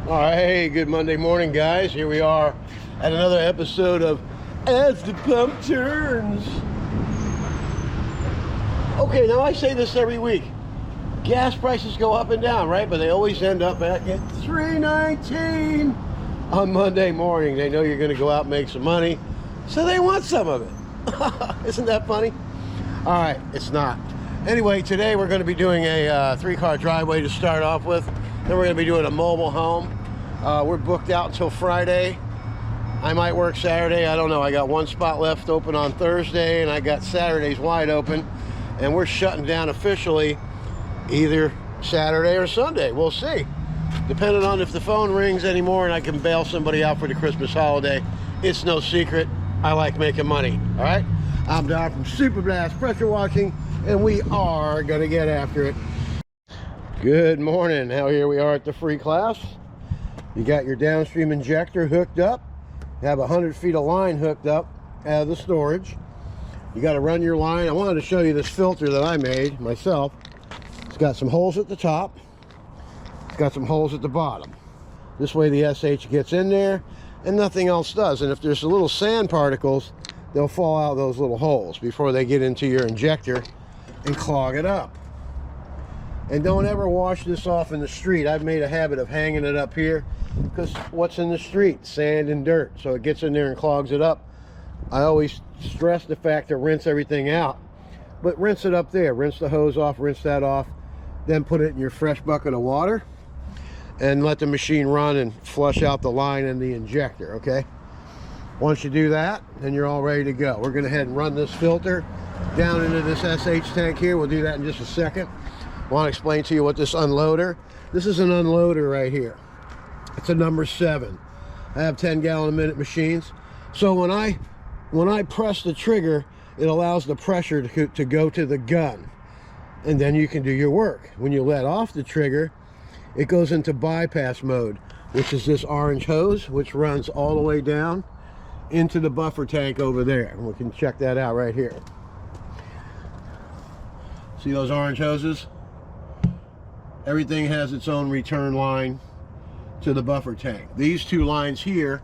All right, hey, good Monday morning, guys. Here we are at another episode of As the Pump Turns. Okay, now I say this every week. Gas prices go up and down, right? But they always end up at $3.19 on Monday morning. They know you're going to go out and make some money, so they want some of it. Isn't that funny? All right, it's not. Anyway, today we're going to be doing a three-car driveway to start off with. Then we're going to be doing a mobile home. We're booked out until Friday. I might work Saturday. I don't know. I got one spot left open on Thursday, and I got Saturdays wide open. And we're shutting down officially either Saturday or Sunday. We'll see. Depending on if the phone rings anymore and I can bail somebody out for the Christmas holiday. It's no secret. I like making money. All right? I'm Don from Super Blast Pressure Washing, and we are going to get after it. Good morning. Now here we are at the free class. You got your downstream injector hooked up. You have 100 feet of line hooked up out of the storage. You got to run your line. I wanted to show you this filter that I made myself. It's got some holes at the top. It's got some holes at the bottom. This way the SH gets in there and nothing else does. And if there's a little sand particles, they'll fall out of those little holes before they get into your injector and clog it up. And don't ever wash this off in the street. I've made a habit of hanging it up here because what's in the street? Sand and dirt. So it gets in there and clogs it up. I always stress the fact to rinse everything out, but rinse it up there. Rinse the hose off, rinse that off, then put it in your fresh bucket of water and let the machine run and flush out the line and the injector, okay? Once you do that, then you're all ready to go. We're going to head and run this filter down into this SH tank here. We'll do that in just a second. I want to explain to you what this unloader. This is an unloader right here. It's a number 7. I have 10-gallon-a-minute machines. So when I press the trigger, it allows the pressure to go to the gun. And then you can do your work. When you let off the trigger, it goes into bypass mode, which is this orange hose, which runs all the way down into the buffer tank over there. And we can check that out right here. See those orange hoses? Everything has its own return line to the buffer tank. These two lines here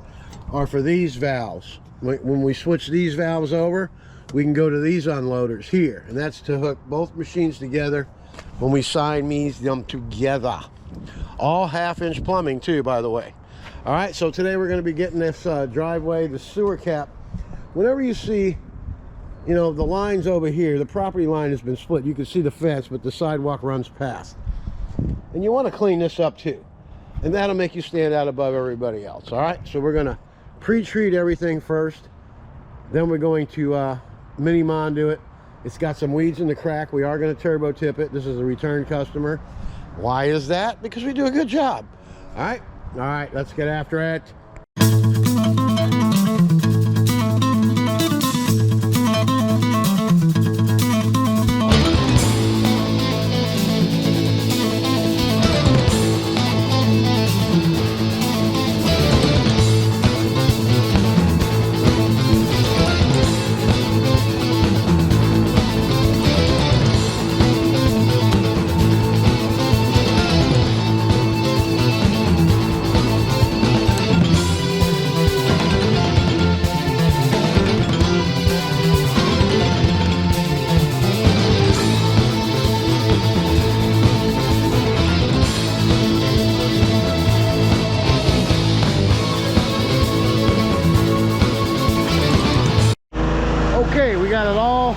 are for these valves. When we switch these valves over, we can go to these unloaders here, and that's to hook both machines together when we Siamese them together. All half-inch plumbing too, by the way. All right, so today we're going to be getting this driveway, the sewer cap. Whenever you see, you know, the lines over here, the property line has been split. You can see the fence, but the sidewalk runs past. And you want to clean this up too, and that'll make you stand out above everybody else. All right, so we're going to pre-treat everything first, then we're going to mini mondo it. It's got some weeds in the crack. We are going to turbo tip it. This is a return customer. Why is that? Because we do a good job. All right, let's get after it. Okay, we got it all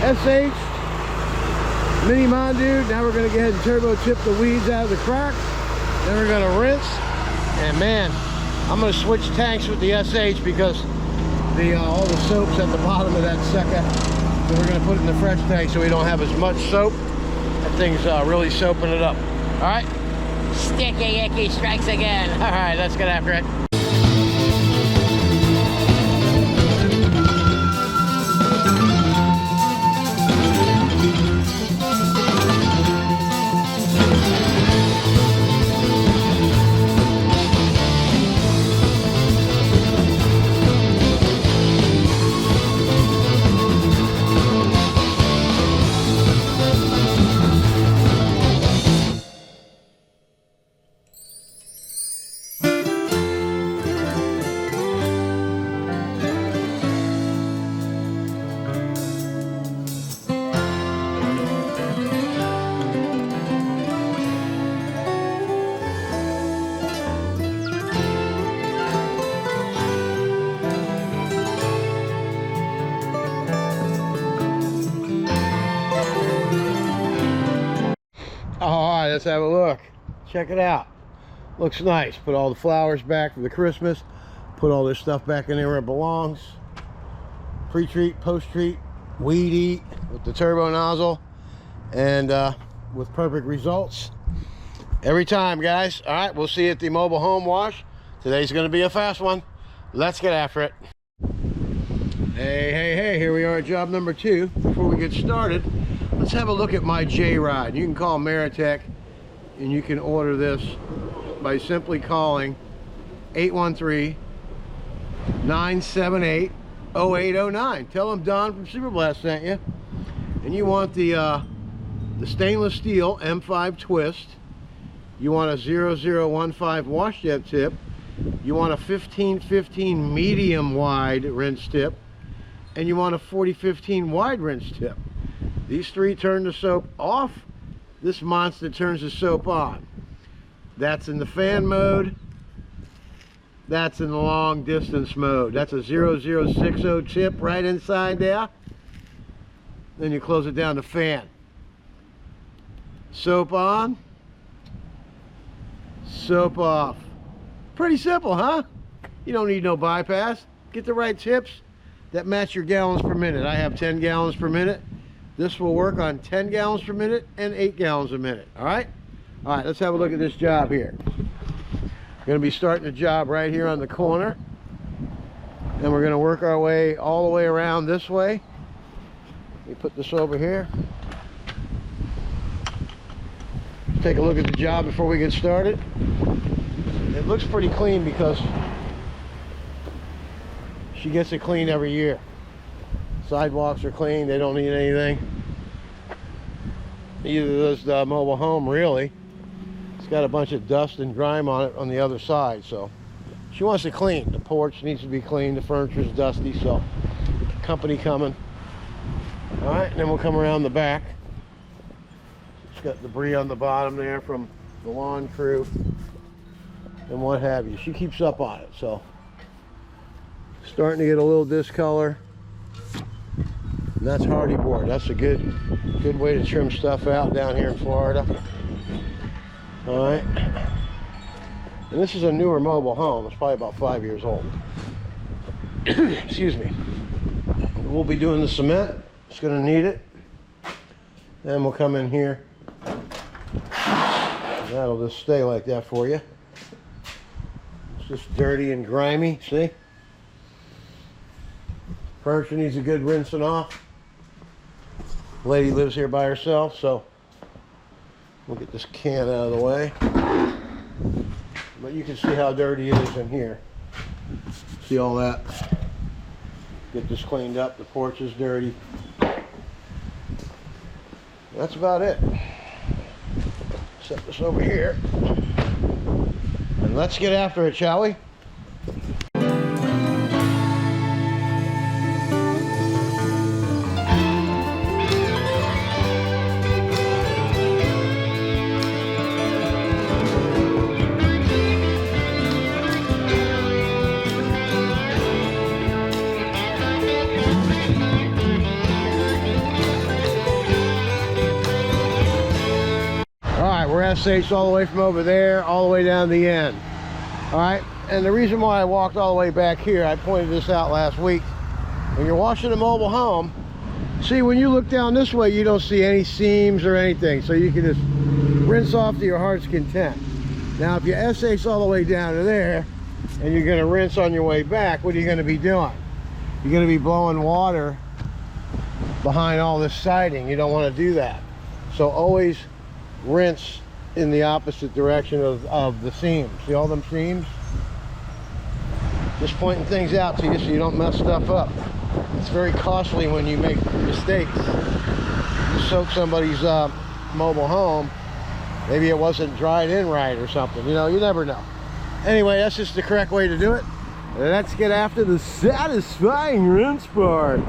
SH, mini mondude. Now we're going to go ahead and turbo tip the weeds out of the crack. Then we're going to rinse. And man, I'm going to switch tanks with the SH because all the soap's at the bottom of that sucker. So we're going to put it in the fresh tank so we don't have as much soap. That thing's really soaping it up. All right, sticky icky strikes again. All right, let's get after it. let's have a look. Check it out. Looks nice. Put all the flowers back for the Christmas. Put all this stuff back in there where it belongs. Pre-treat, post-treat, weed eat with the turbo nozzle, and with perfect results every time, guys. All right, we'll see you at the mobile home wash. Today's going to be a fast one. Let's get after it. Hey, here we are at job number 2. Before we get started, let's have a look at my J-Rod. You can call Meritech, and you can order this by simply calling 813-978-0809. Tell them Don from Superblast sent you. And you want the stainless steel M5 twist. You want a 0015 wash jet tip. You want a 1515 medium wide rinse tip. And you want a 4015 wide rinse tip. These 3 turn the soap off. This monster turns the soap on. That's in the fan mode. That's in the long distance mode. That's a 0060 tip right inside there. Then you close it down to fan. Soap on. Soap off. Pretty simple, huh? You don't need no bypass. Get the right tips that match your gallons per minute. I have 10 gallons per minute. This will work on 10 gallons per minute and 8 gallons a minute. All right? All right, let's have a look at this job here. We're going to be starting the job right here on the corner. And we're going to work our way all the way around this way. Let me put this over here. Take a look at the job before we get started. It looks pretty clean because she gets it clean every year. Sidewalks are clean, they don't need anything. Neither does the mobile home, really. It's got a bunch of dust and grime on it on the other side, so she wants it clean. The porch needs to be clean, the furniture's dusty, so company coming. All right, and then we'll come around the back. It's got debris on the bottom there from the lawn crew and what have you. She keeps up on it, so starting to get a little discolor. And that's hardy board. That's a good way to trim stuff out down here in Florida. All right. And this is a newer mobile home. It's probably about 5 years old. Excuse me. We'll be doing the cement. It's going to need it. Then we'll come in here. That'll just stay like that for you. It's just dirty and grimy, see? Furniture needs a good rinsing off. Lady lives here by herself, so we'll get this can out of the way. But you can see how dirty it is in here. See all that? Get this cleaned up. The porch is dirty. That's about it. Set this over here. And let's get after it, shall we? SH all the way from over there all the way down the end. All right, and the reason why I walked all the way back here, I pointed this out last week. When you're washing a mobile home, see, when you look down this way, you don't see any seams or anything, so you can just rinse off to your heart's content. Now if you SH all the way down to there and you're going to rinse on your way back, what are you going to be doing? You're going to be blowing water behind all this siding. You don't want to do that. So always rinse in the opposite direction of the seams. See all them seams? Just pointing things out to you so you don't mess stuff up. It's very costly when you make mistakes. You soak somebody's mobile home, maybe it wasn't dried in right or something, you know, you never know. Anyway, that's just the correct way to do it. Let's get after the satisfying rinse part.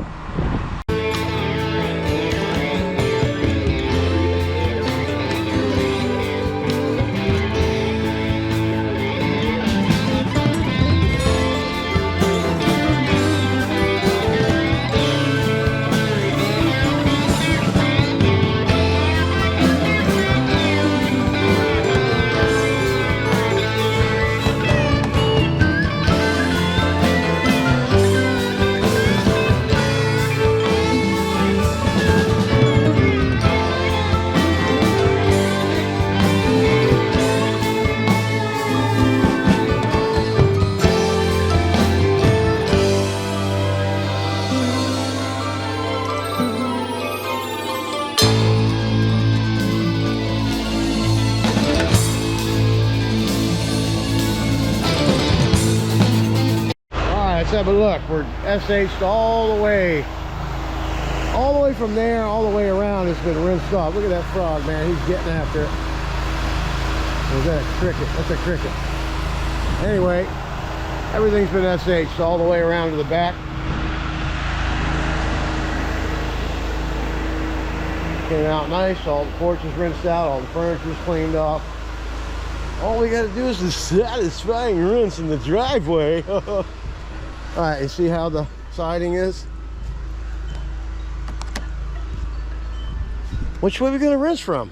said, but look, we're SH'd all the way from there, all the way around. It's been rinsed off. Look at that frog, man. He's getting after it. Or is that a cricket? That's a cricket. Anyway, everything's been SH'd all the way around to the back. Came out nice. All the porch is rinsed out. All the furniture's cleaned off. All we got to do is the satisfying rinse in the driveway. All right, you see how the siding is? Which way are we going to rinse from?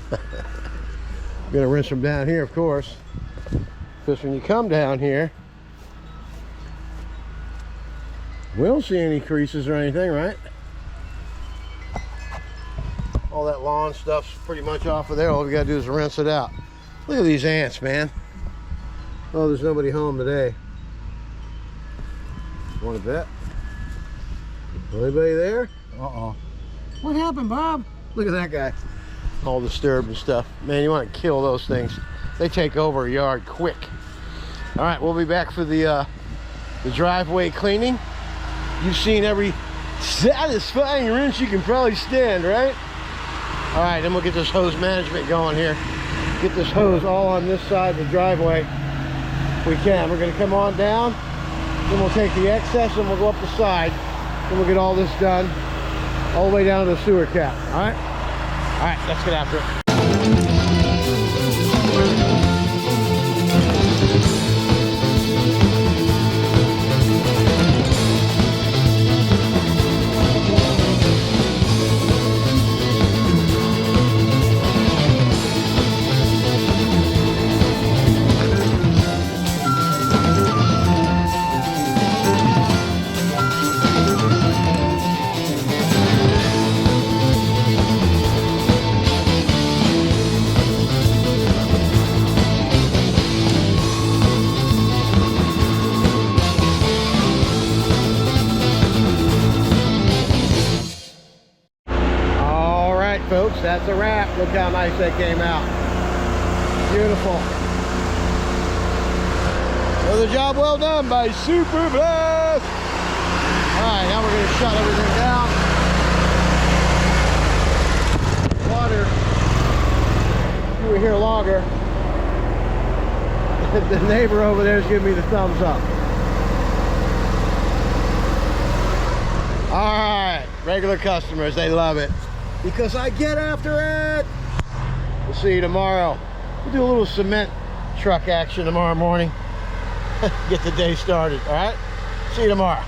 We're going to rinse from down here, of course. Because when you come down here, we don't see any creases or anything, right? All that lawn stuff's pretty much off of there. All we got to do is rinse it out. Look at these ants, man. Oh, there's nobody home today. Want to bet? Anybody there? Uh-oh. What happened, Bob? Look at that guy. All disturbed and stuff. Man, you want to kill those things. They take over a yard quick. All right, we'll be back for the driveway cleaning. You've seen every satisfying rinse you can probably stand, right? All right, then we'll get this hose management going here. Get this hose all on this side of the driveway. If we can. We're going to come on down. Then we'll take the excess and we'll go up the side. Then we'll get all this done all the way down to the sewer cap. All right? All right, let's get after it. Folks, that's a wrap. Look how nice that came out. Beautiful. Another job well done by Super Blast. All right, now we're going to shut everything down. Water. If you were here longer, the neighbor over there is giving me the thumbs up. All right, regular customers, they love it. Because I get after it. We'll see you tomorrow. We'll do a little cement truck action tomorrow morning. Get the day started, all right? See you tomorrow.